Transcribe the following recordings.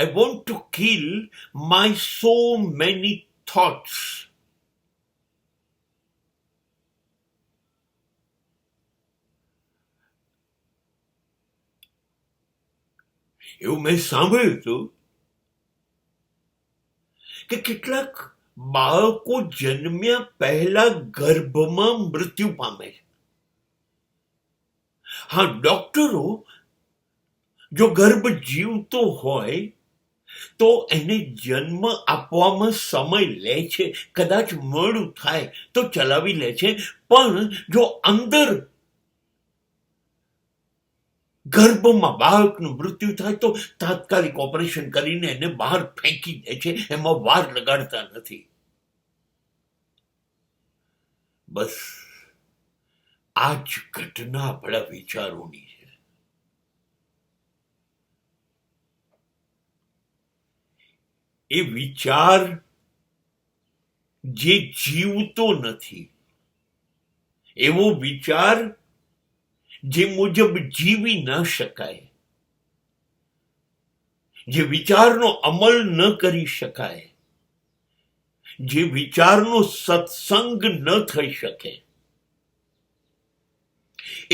I want to kill my so many thoughts. એવું મેં સાંભળ્યું હતું કે કેટલાક બાળકો જન્મ્યા પહેલા ગર્ભમાં મૃત્યુ પામે છે. હા, ડોક્ટરો જો ગર્ભ જીવતો હોય તો એને જન્મ આપવામાં સમય લે છે, કદાચ મોડું થાય તો ચલાવી લે છે, પણ જો અંદર ગર્ભમાં બાળકનું મૃત્યુ થાય તો તાત્કાલિક ઓપરેશન કરીને એને બહાર ફેંકી દે છે, એમાં વાર લગાડતા નથી. બસ આ જ ઘટના આપણા વિચારોની છે. એ વિચાર જે જીવતો નથી, એવો વિચાર જે મુજબ જીવી ન શકાય, જે વિચારનો અમલ ન કરી શકાય, જે વિચારનો સત્સંગ ન થઈ શકે,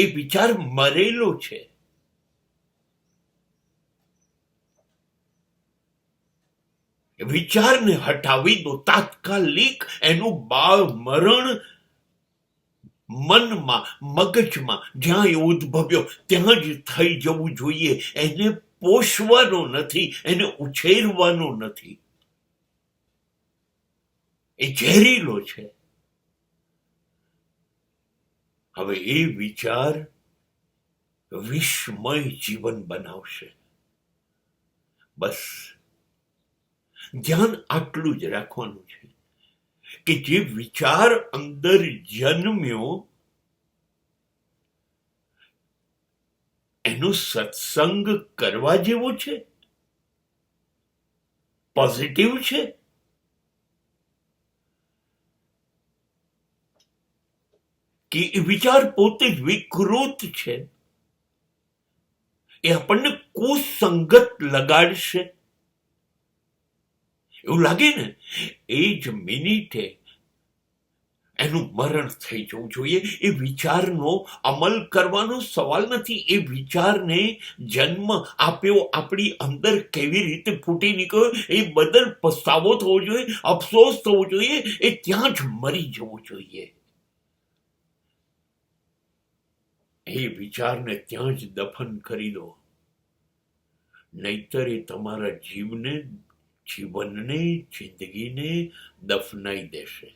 એ વિચાર મરેલો છે. વિચારને હટાવી દો, તાત્કાલિક એનું બાળ મરણ મનમાં, મગજમાં જ્યાં એ ઉદ્ભવ્યો ત્યાં જ થઈ જવું જોઈએ. એને પોષવાનો નથી, એને ઉછેરવાનો નથી. એ ઝેરીલો છે. હવે એ વિચાર વિષમય જીવન બનાવશે. બસ ધ્યાન આટલું જ રાખવાનું છે કે જે વિચાર અંદર જન્મ્યો એનો સત્સંગ કરવા જેવો છે, પોઝિટિવ છે, કે એ વિચાર પોતે જ વિકૃત છે, એ આપણને કુસંગત લગાડશે. એવું લાગે ને એ જ મિનિટે એનું મરણ થઈ જવું જોઈએ. એ વિચારનો અમલ કરવાનો સવાલ નથી. એ વિચારને જન્મ આપ્યો, આપણી અંદર કેવી રીતે ફૂટી નીકળ્યો એ બદલ પસ્તાવો થવો જોઈએ, અફસોસ થવો જોઈએ. એ ત્યાં જ મરી જવું જોઈએ. એ વિચારને ત્યાં જ દફન કરી દો, નહીતર એ તમારા જીવનને, જિંદગીને દફનાઈ દેશે.